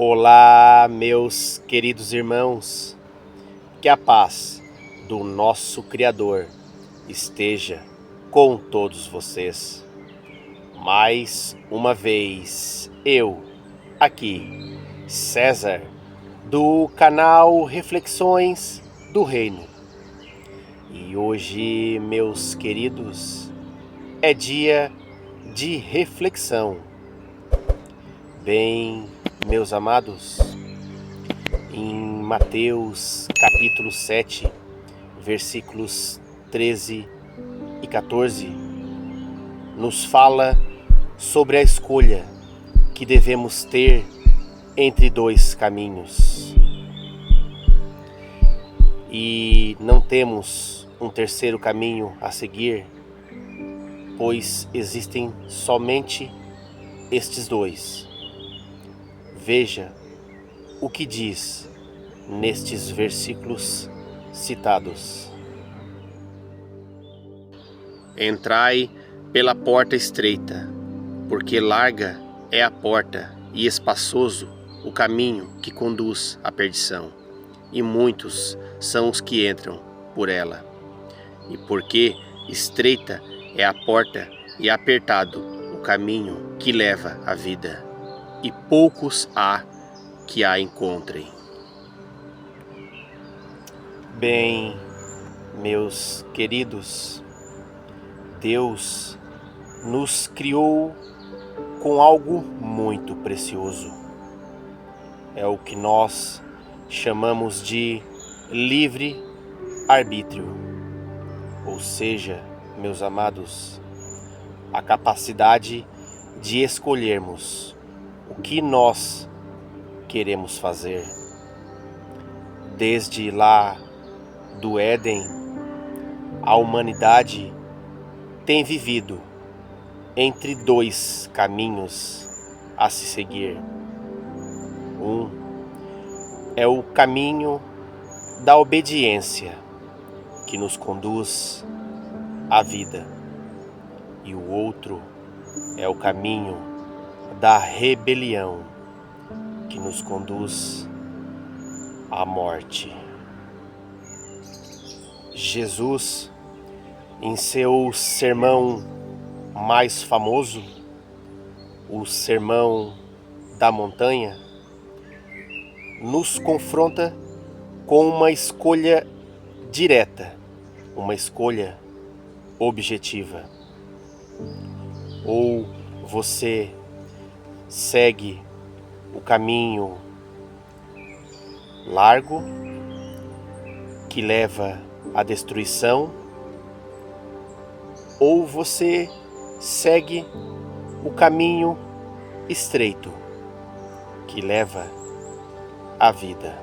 Olá, meus queridos irmãos, que a paz do nosso Criador esteja com todos vocês. Mais uma vez, eu, aqui, César, do canal Reflexões do Reino. E hoje, meus queridos, é dia de reflexão. Bem, meus amados, em Mateus capítulo 7, versículos 13 e 14, nos fala sobre a escolha que devemos ter entre dois caminhos. E não temos um terceiro caminho a seguir, pois existem somente estes dois. Veja o que diz nestes versículos citados. Entrai pela porta estreita, porque larga é a porta e espaçoso o caminho que conduz à perdição, e muitos são os que entram por ela. E porque estreita é a porta e apertado o caminho que leva à vida, e poucos há que a encontrem. Bem, meus queridos, Deus nos criou com algo muito precioso. É o que nós chamamos de livre-arbítrio. Ou seja, meus amados, a capacidade de escolhermos o que nós queremos fazer. Desde lá do Éden, a humanidade tem vivido entre dois caminhos a se seguir. Um é o caminho da obediência, que nos conduz à vida, e o outro é o caminho da rebelião, que nos conduz à morte. Jesus, em seu sermão mais famoso, o Sermão da Montanha, nos confronta com uma escolha direta, uma escolha objetiva. Ou você segue o caminho largo que leva à destruição, ou você segue o caminho estreito que leva à vida.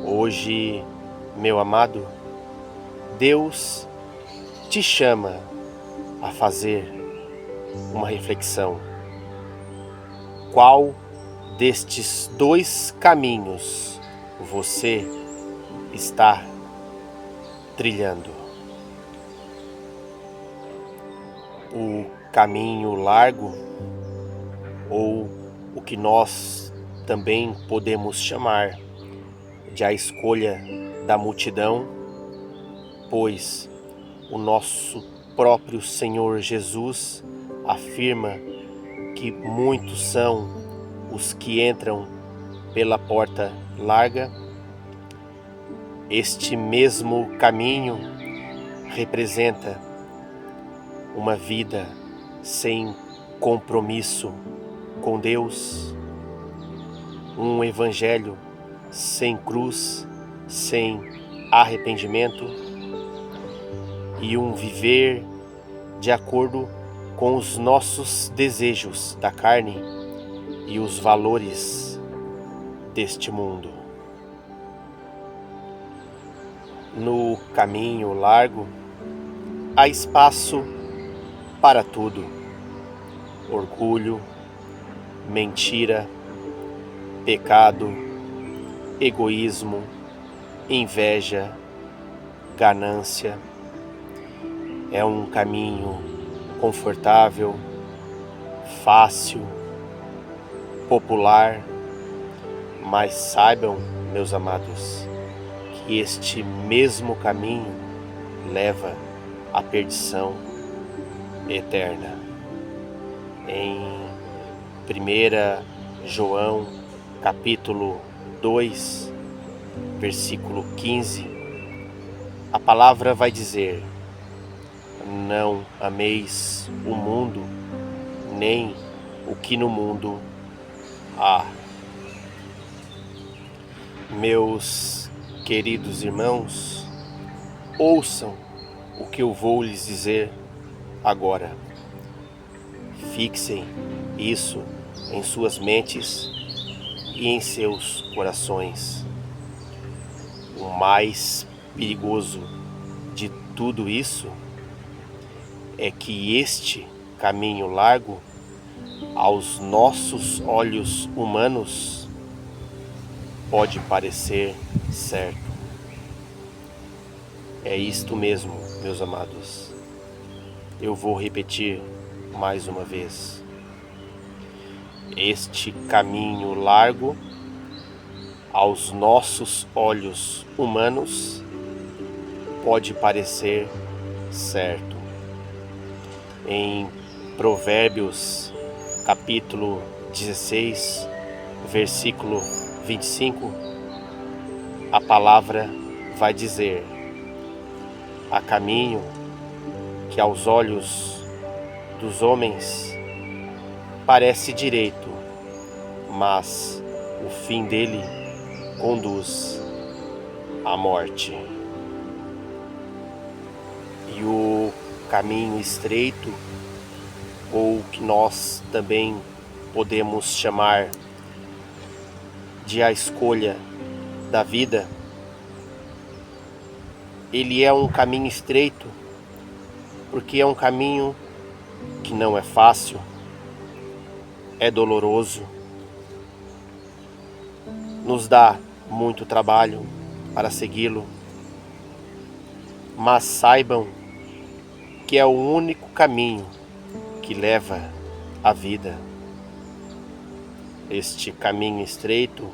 Hoje, meu amado, Deus te chama a fazer uma reflexão. Qual destes dois caminhos você está trilhando? O caminho largo, ou o que nós também podemos chamar de a escolha da multidão, pois o nosso próprio Senhor Jesus afirma que muitos são os que entram pela porta larga. Este mesmo caminho representa uma vida sem compromisso com Deus, um evangelho sem cruz, sem arrependimento, e um viver de acordo com os nossos desejos da carne e os valores deste mundo. No caminho largo há espaço para tudo: orgulho, mentira, pecado, egoísmo, inveja, ganância. É um caminho confortável, fácil, popular, mas saibam, meus amados, que este mesmo caminho leva à perdição eterna. Em 1 João, capítulo 2, versículo 15, a palavra vai dizer: não ameis o mundo, nem o que no mundo há. Meus queridos irmãos, ouçam o que eu vou lhes dizer agora. Fixem isso em suas mentes e em seus corações. O mais perigoso de tudo isso é que este caminho largo, aos nossos olhos humanos, pode parecer certo. É isto mesmo, meus amados. Eu vou repetir mais uma vez. Este caminho largo, aos nossos olhos humanos, pode parecer certo. Em Provérbios, capítulo 16, versículo 25, a palavra vai dizer: há caminho que aos olhos dos homens parece direito, mas o fim dele conduz à morte. E o caminho estreito, ou que nós também podemos chamar de a escolha da vida, ele é um caminho estreito, porque é um caminho que não é fácil, é doloroso, nos dá muito trabalho para segui-lo, mas saibam que é o único caminho que leva à vida. Este caminho estreito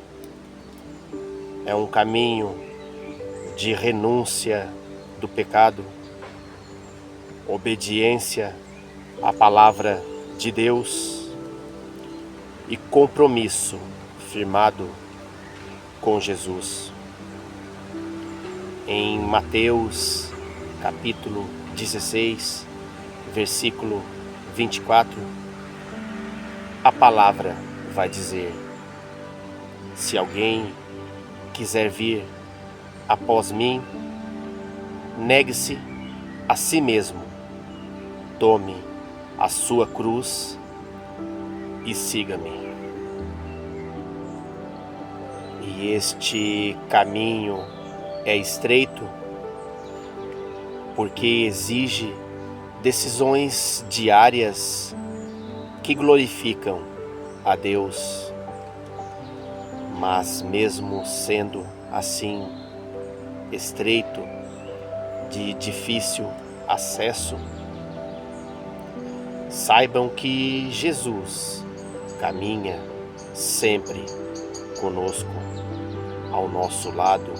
é um caminho de renúncia do pecado, obediência à palavra de Deus e compromisso firmado com Jesus. Em Mateus, capítulo 16, versículo 24, a palavra vai dizer: se alguém quiser vir após mim, negue-se a si mesmo, tome a sua cruz e siga-me. E este caminho é estreito porque exige decisões diárias que glorificam a Deus. Mas mesmo sendo assim estreito, de difícil acesso, saibam que Jesus caminha sempre conosco, ao nosso lado.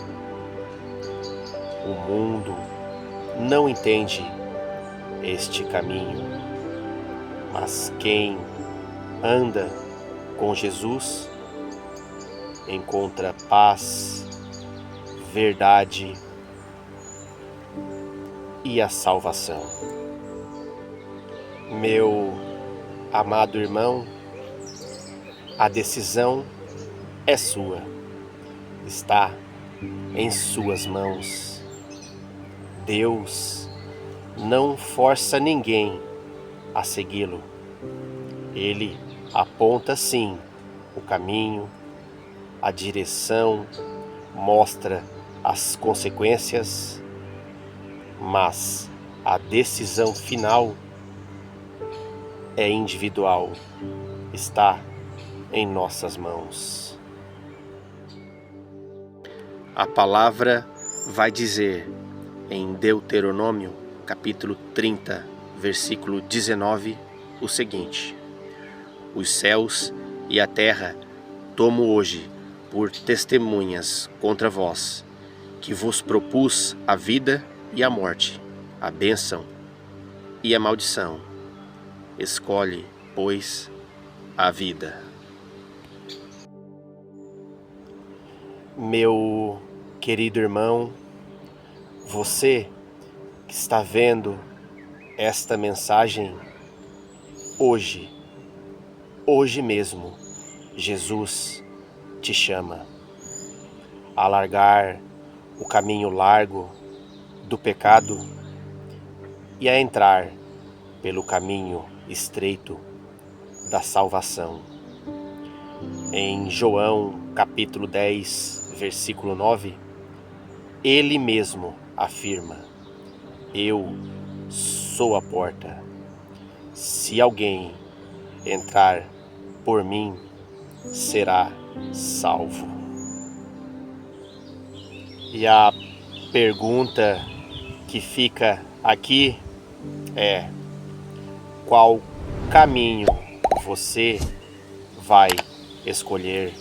O mundo não entende este caminho, mas quem anda com Jesus encontra paz, verdade e a salvação. Meu amado irmão, a decisão é sua, está em suas mãos. Deus não força ninguém a segui-lo. Ele aponta sim o caminho, a direção, mostra as consequências, mas a decisão final é individual, está em nossas mãos. A palavra vai dizer em Deuteronômio, capítulo 30, versículo 19, o seguinte: os céus e a terra tomo hoje por testemunhas contra vós, que vos propus a vida e a morte, a bênção e a maldição. Escolhe, pois, a vida. Meu querido irmão, você que está vendo esta mensagem hoje mesmo, Jesus te chama a largar o caminho largo do pecado e a entrar pelo caminho estreito da salvação. Em João capítulo 10, versículo 9, ele mesmo afirma: eu sou a porta. Se alguém entrar por mim, será salvo. E a pergunta que fica aqui é: qual caminho você vai escolher?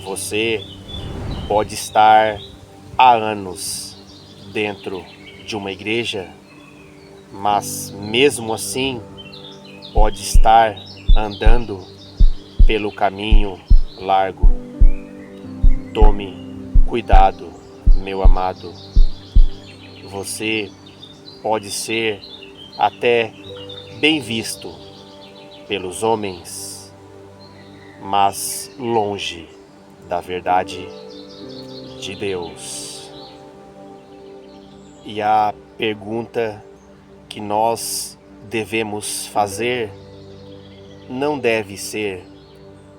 Você pode estar há anos dentro de uma igreja, mas mesmo assim pode estar andando pelo caminho largo. Tome cuidado, meu amado. Você pode ser até bem visto pelos homens, mas longe da verdade de Deus. E a pergunta que nós devemos fazer não deve ser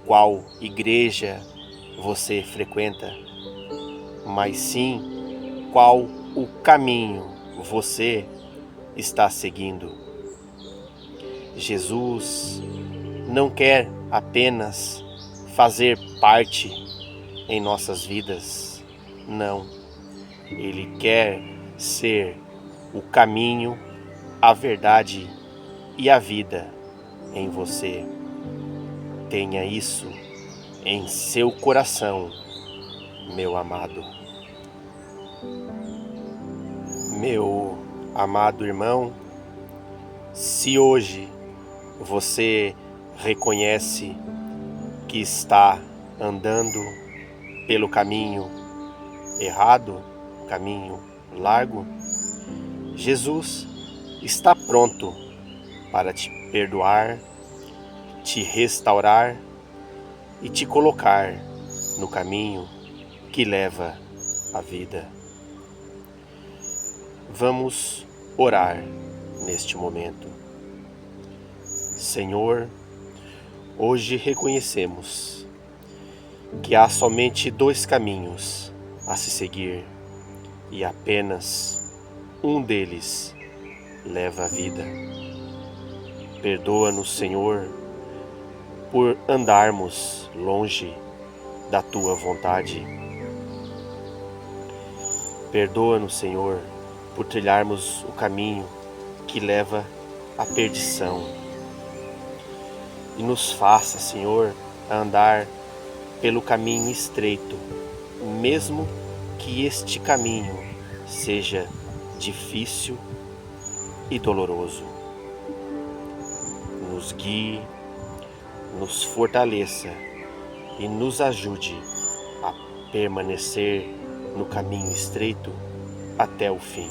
qual igreja você frequenta, mas sim qual o caminho você está seguindo. Jesus não quer apenas fazer parte em nossas vidas, não. Ele quer ser o caminho, a verdade e a vida em você. Tenha isso em seu coração, meu amado. Meu amado irmão, se hoje você reconhece que está andando pelo caminho errado, caminho largo, Jesus está pronto para te perdoar, te restaurar e te colocar no caminho que leva à vida. Vamos orar neste momento. Senhor, hoje reconhecemos que há somente dois caminhos a se seguir e apenas um deles leva à vida. Perdoa-nos, Senhor, por andarmos longe da Tua vontade. Perdoa-nos, Senhor, por trilharmos o caminho que leva à perdição. E nos faça, Senhor, a andar pelo caminho estreito, mesmo que este caminho seja difícil e doloroso. Nos guie, nos fortaleça e nos ajude a permanecer no caminho estreito até o fim.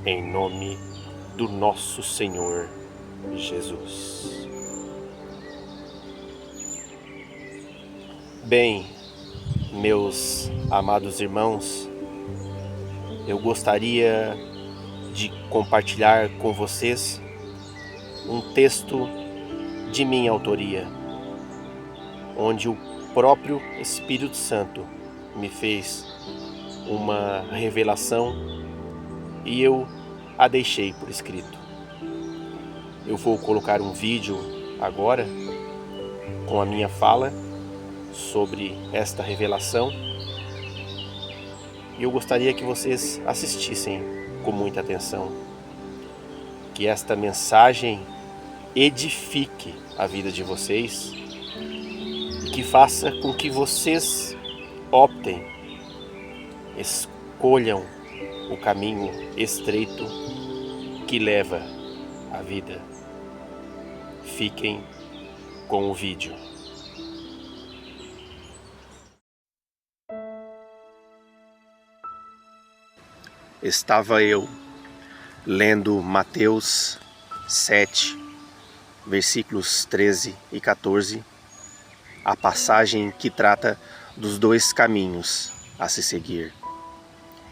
Em nome do nosso Senhor Jesus. Bem, meus amados irmãos, eu gostaria de compartilhar com vocês um texto de minha autoria, onde o próprio Espírito Santo me fez uma revelação e eu a deixei por escrito. Eu vou colocar um vídeo agora com a minha fala sobre esta revelação e eu gostaria que vocês assistissem com muita atenção, que esta mensagem edifique a vida de vocês e que faça com que vocês optem, escolham o caminho estreito que leva à vida. Fiquem com o vídeo. Estava eu lendo Mateus 7, versículos 13 e 14, a passagem que trata dos dois caminhos a se seguir.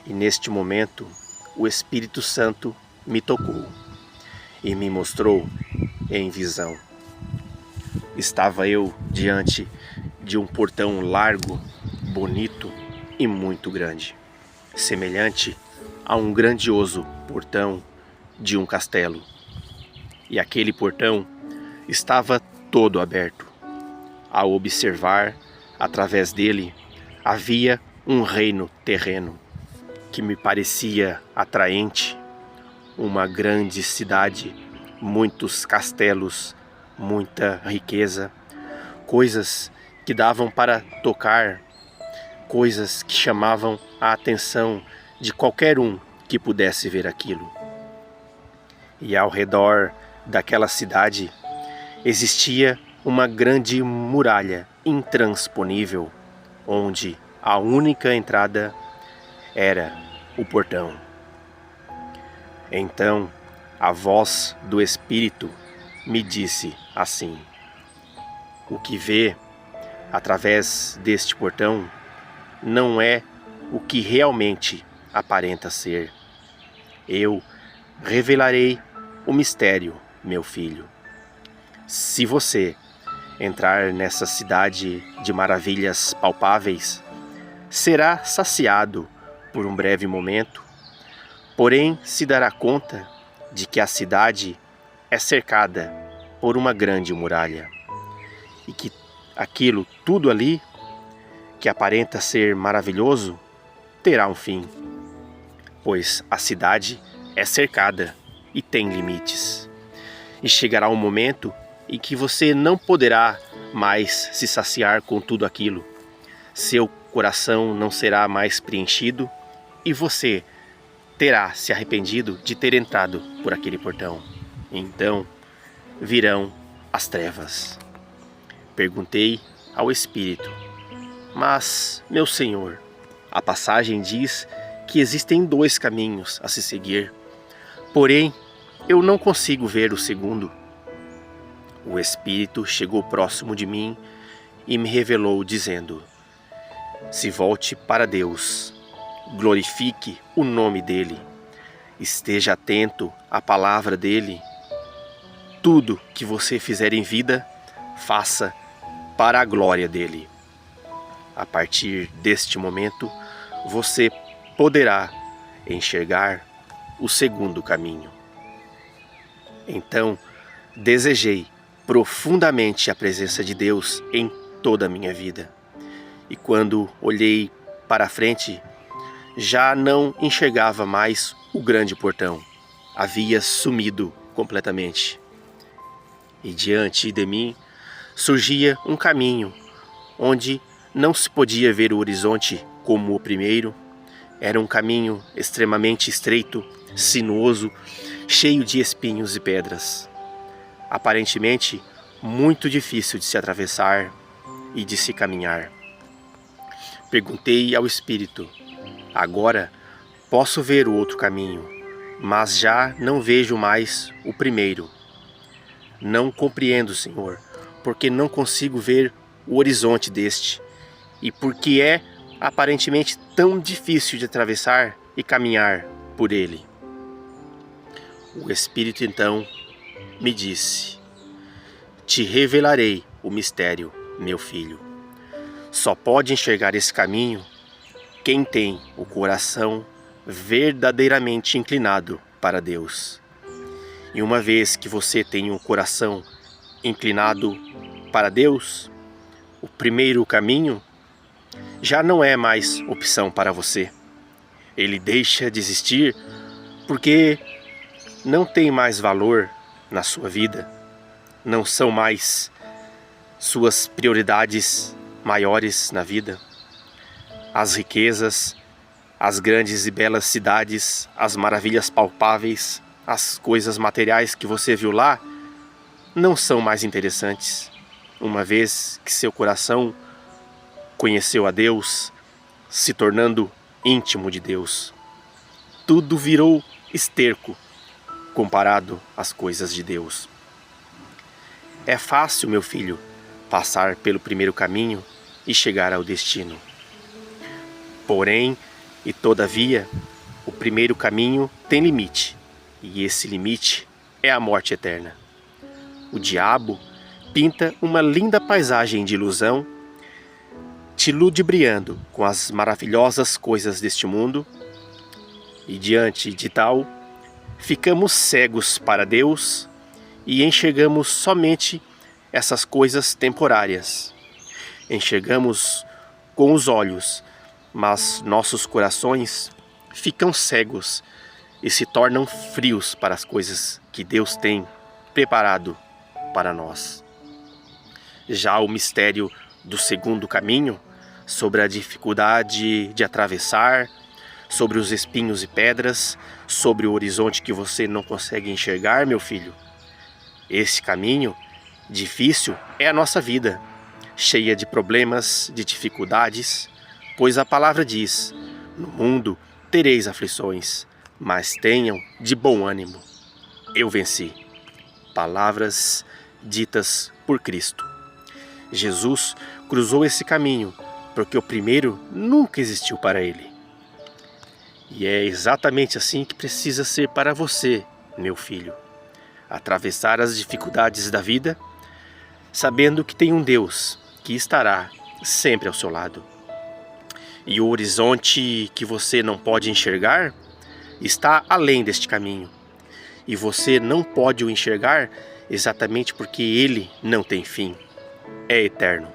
E neste momento, o Espírito Santo me tocou e me mostrou em visão. Estava eu diante de um portão largo, bonito e muito grande, semelhante a um grandioso portão de um castelo. E aquele portão estava todo aberto. Ao observar, através dele, havia um reino terreno que me parecia atraente, uma grande cidade, muitos castelos, muita riqueza, coisas que davam para tocar, coisas que chamavam a atenção de qualquer um que pudesse ver aquilo. E ao redor daquela cidade existia uma grande muralha intransponível, onde a única entrada era o portão. Então a voz do Espírito me disse assim: o que vê através deste portão não é o que realmente aparenta ser. Eu revelarei o mistério, meu filho. Se você entrar nessa cidade de maravilhas palpáveis, será saciado por um breve momento, porém se dará conta de que a cidade é cercada por uma grande muralha e que aquilo tudo ali, que aparenta ser maravilhoso, terá um fim, pois a cidade é cercada e tem limites. E chegará um momento em que você não poderá mais se saciar com tudo aquilo. Seu coração não será mais preenchido e você terá se arrependido de ter entrado por aquele portão. Então virão as trevas. Perguntei ao Espírito: mas, meu Senhor, a passagem diz que existem dois caminhos a se seguir, porém eu não consigo ver o segundo. O Espírito chegou próximo de mim e me revelou dizendo: se volte para Deus, glorifique o nome dEle, esteja atento à palavra dEle. Tudo que você fizer em vida, faça para a glória dEle. A partir deste momento, você poderá enxergar o segundo caminho. Então, desejei profundamente a presença de Deus em toda a minha vida. E quando olhei para frente, já não enxergava mais o grande portão. Havia sumido completamente. E diante de mim surgia um caminho onde não se podia ver o horizonte como o primeiro. Era um caminho extremamente estreito, sinuoso, cheio de espinhos e pedras. Aparentemente muito difícil de se atravessar e de se caminhar. Perguntei ao Espírito: agora posso ver o outro caminho, mas já não vejo mais o primeiro. Não compreendo, Senhor, porque não consigo ver o horizonte deste, e porque é aparentemente tão difícil de atravessar e caminhar por ele. O Espírito então me disse: te revelarei o mistério, meu filho. Só pode enxergar esse caminho quem tem o coração verdadeiramente inclinado para Deus. E uma vez que você tem um coração inclinado para Deus, o primeiro caminho já não é mais opção para você. Ele deixa de existir porque não tem mais valor na sua vida. não são mais suas prioridades maiores na vida? As riquezas, as grandes e belas cidades, as maravilhas palpáveis, as coisas materiais que você viu lá, não são mais interessantes, uma vez que seu coração conheceu a Deus, se tornando íntimo de Deus. Tudo virou esterco comparado às coisas de Deus. É fácil, meu filho, passar pelo primeiro caminho e chegar ao destino. Porém, e todavia, o primeiro caminho tem limite, e esse limite é a morte eterna. O diabo pinta uma linda paisagem de ilusão, te ludibriando com as maravilhosas coisas deste mundo, e diante de tal, ficamos cegos para Deus e enxergamos somente essas coisas temporárias. Enxergamos com os olhos, mas nossos corações ficam cegos e se tornam frios para as coisas que Deus tem preparado para nós. Já o mistério do segundo caminho, sobre a dificuldade de atravessar, sobre os espinhos e pedras, sobre o horizonte que você não consegue enxergar, meu filho. Esse caminho difícil é a nossa vida, cheia de problemas, de dificuldades, pois a palavra diz: no mundo tereis aflições, mas tenham de bom ânimo. Eu venci. Palavras ditas por Cristo. Jesus cruzou esse caminho porque o primeiro nunca existiu para ele. E é exatamente assim que precisa ser para você, meu filho. Atravessar as dificuldades da vida, sabendo que tem um Deus que estará sempre ao seu lado. E o horizonte que você não pode enxergar está além deste caminho. E você não pode o enxergar exatamente porque ele não tem fim. É eterno.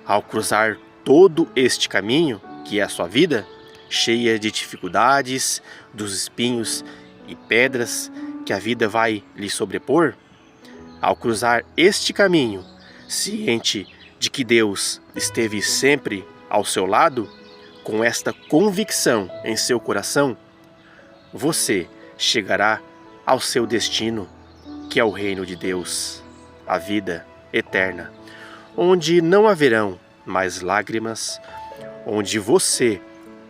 Ao cruzar todo este caminho, que é a sua vida, cheia de dificuldades, dos espinhos e pedras que a vida vai lhe sobrepor, ao cruzar este caminho, ciente de que Deus esteve sempre ao seu lado, com esta convicção em seu coração, você chegará ao seu destino, que é o reino de Deus, a vida eterna, onde não haverão mais lágrimas, onde você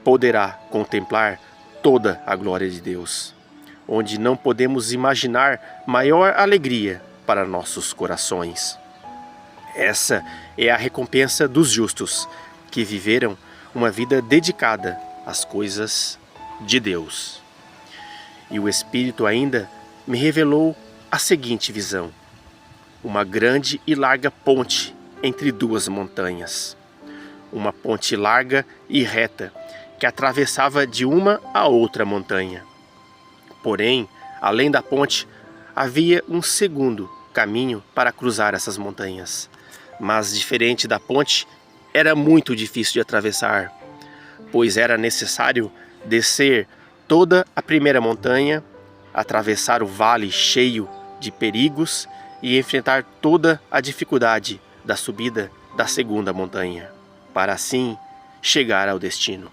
poderá contemplar toda a glória de Deus, onde não podemos imaginar maior alegria para nossos corações. Essa é a recompensa dos justos, que viveram uma vida dedicada às coisas de Deus. E o Espírito ainda me revelou a seguinte visão: uma grande e larga ponte entre duas montanhas. Uma ponte larga e reta, que atravessava de uma a outra montanha. Porém, além da ponte, havia um segundo caminho para cruzar essas montanhas. Mas, diferente da ponte, era muito difícil de atravessar, pois era necessário descer toda a primeira montanha, atravessar o vale cheio de perigos e enfrentar toda a dificuldade da subida da segunda montanha, para assim chegar ao destino.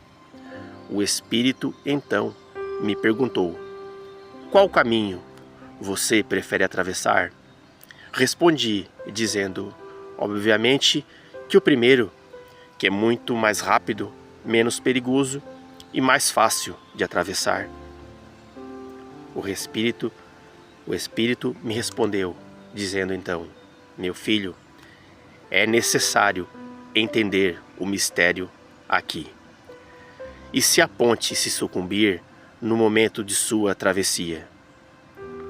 O Espírito então me perguntou: qual caminho você prefere atravessar? Respondi dizendo, obviamente, que o primeiro, que é muito mais rápido, menos perigoso e mais fácil de atravessar. O Espírito me respondeu, dizendo então: meu filho, é necessário entender o mistério aqui. E se a ponte se sucumbir no momento de sua travessia,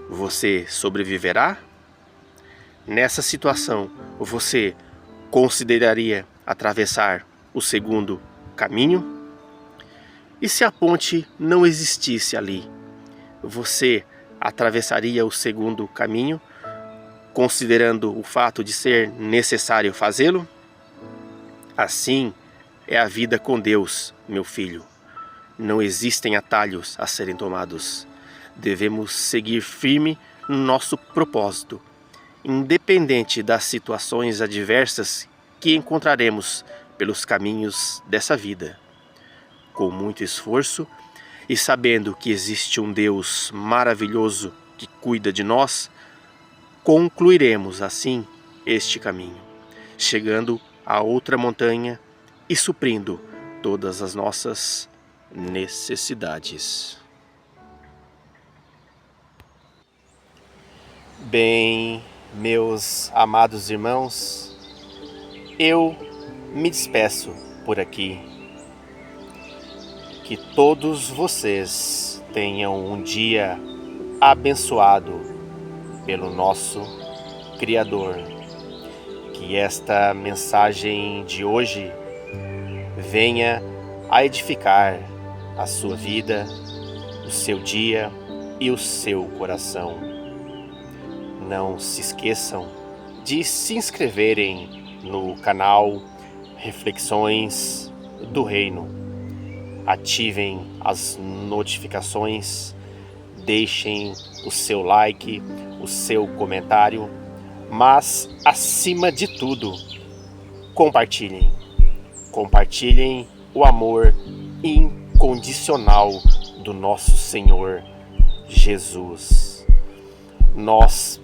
você sobreviverá? Nessa situação, você consideraria atravessar o segundo caminho? E se a ponte não existisse ali, você atravessaria o segundo caminho, considerando o fato de ser necessário fazê-lo? Assim é a vida com Deus, meu filho. Não existem atalhos a serem tomados. Devemos seguir firme no nosso propósito independente das situações adversas que encontraremos pelos caminhos dessa vida. Com muito esforço e sabendo que existe um Deus maravilhoso que cuida de nós, concluiremos assim este caminho, chegando a outra montanha e suprindo todas as nossas necessidades. Bem, meus amados irmãos, eu me despeço por aqui. Que todos vocês tenham um dia abençoado pelo nosso Criador. Que esta mensagem de hoje venha a edificar a sua vida, o seu dia e o seu coração. Não se esqueçam de se inscreverem no canal Reflexões do Reino. Ativem as notificações, deixem o seu like, o seu comentário, mas acima de tudo, compartilhem. Compartilhem o amor incondicional do nosso Senhor Jesus. Nós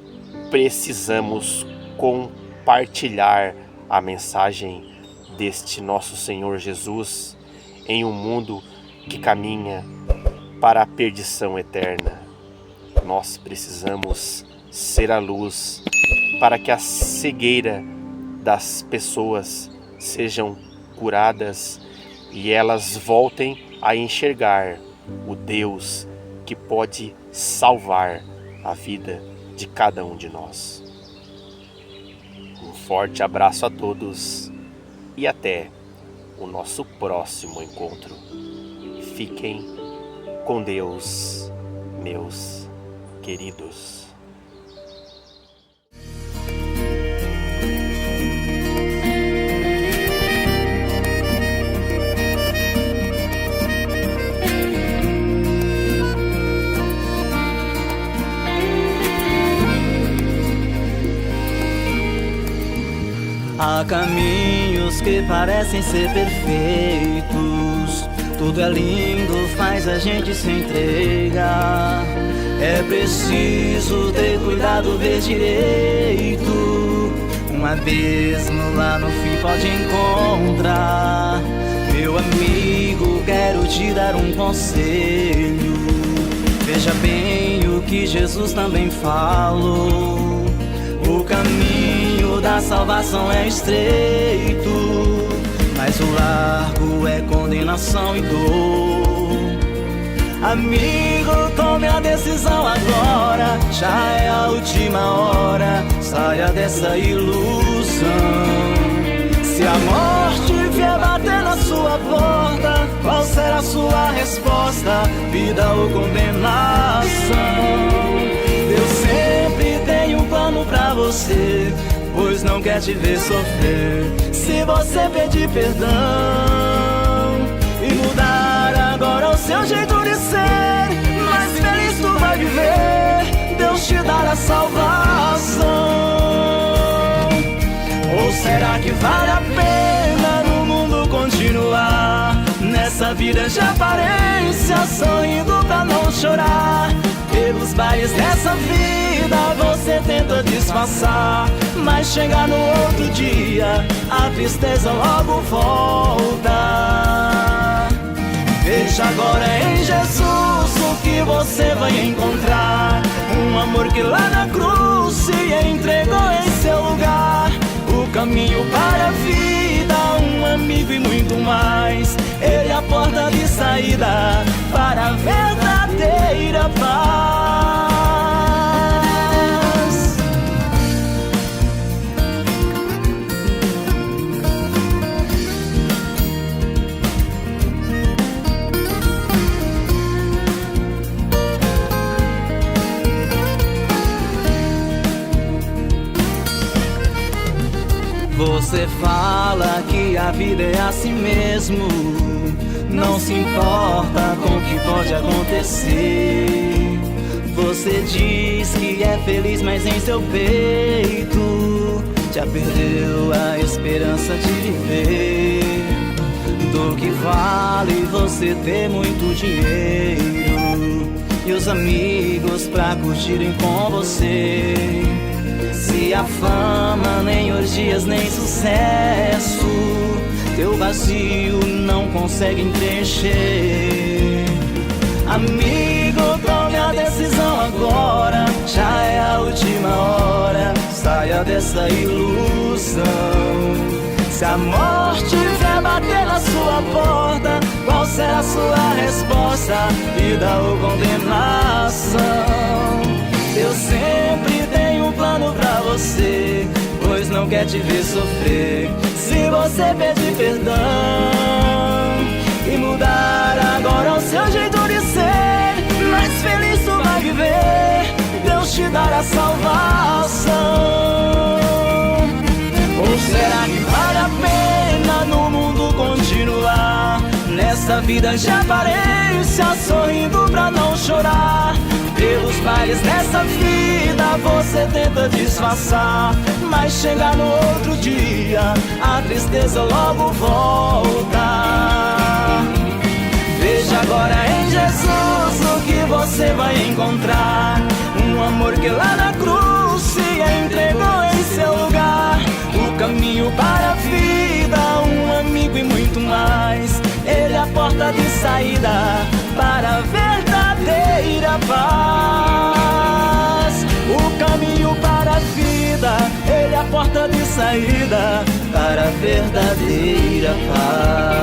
precisamos compartilhar a mensagem deste nosso Senhor Jesus em um mundo que caminha para a perdição eterna. Nós precisamos ser a luz para que a cegueira das pessoas sejam curadas e elas voltem a enxergar o Deus que pode salvar a vida de cada um de nós. Um forte abraço a todos e até o nosso próximo encontro. Fiquem com Deus, meus queridos. Há caminhos que parecem ser perfeitos, tudo é lindo, faz a gente se entregar. É preciso ter cuidado, ver direito, um abismo lá no fim pode encontrar. Meu amigo, quero te dar um conselho, veja bem o que Jesus também falou. O caminho da salvação é estreito, mas o largo é condenação e dor. Amigo, tome a decisão agora, já é a última hora, saia dessa ilusão. Se a morte vier bater na sua porta, qual será a sua resposta, vida ou condenação? Deus sempre tem um plano pra você, pois não quer te ver sofrer. Se você pedir perdão e mudar agora o seu jeito de ser, mais feliz tu vai viver, Deus te dará salvação. Ou será que vale a pena no mundo continuar nessa vida de aparência, sorrindo pra não chorar? Pelos bailes dessa vida você tenta disfarçar, mas chega no outro dia, a tristeza logo volta. Veja agora em Jesus o que você vai encontrar, um amor que lá na cruz se entregou em seu lugar. O caminho para a vida, um amigo e muito mais. Ele é a porta de saída para a verdadeira paz. Você fala que a vida é assim mesmo. Não se importa com o que pode acontecer. Você diz que é feliz, mas em seu peito já perdeu a esperança de viver. Do que vale você ter muito dinheiro e os amigos pra curtirem com você, se a fama nem orgias nem sucesso teu vazio não consegue preencher. Amigo, tome a decisão agora, já é a última hora. Saia dessa ilusão. Se a morte vier bater na sua porta, qual será a sua resposta? Vida ou condenação? Eu sempre tenho um plano pra você, pois não quer te ver sofrer. Se você pedir perdão e mudar agora o seu jeito de ser, mais feliz tu vai viver, Deus te dará salvação. Ou será que vale a pena no mundo continuar nessa vida de aparência, sorrindo pra não chorar? Pelos bailes dessa vida você tenta disfarçar, mas chega no outro dia a tristeza logo volta. Veja agora em Jesus o que você vai encontrar, um amor que lá na cruz se entregou em seu lugar, o caminho para a vida, um amigo e muito mais. Ele é a porta de saída para a verdadeira paz. O caminho para a vida, ele é a porta de saída para a verdadeira paz.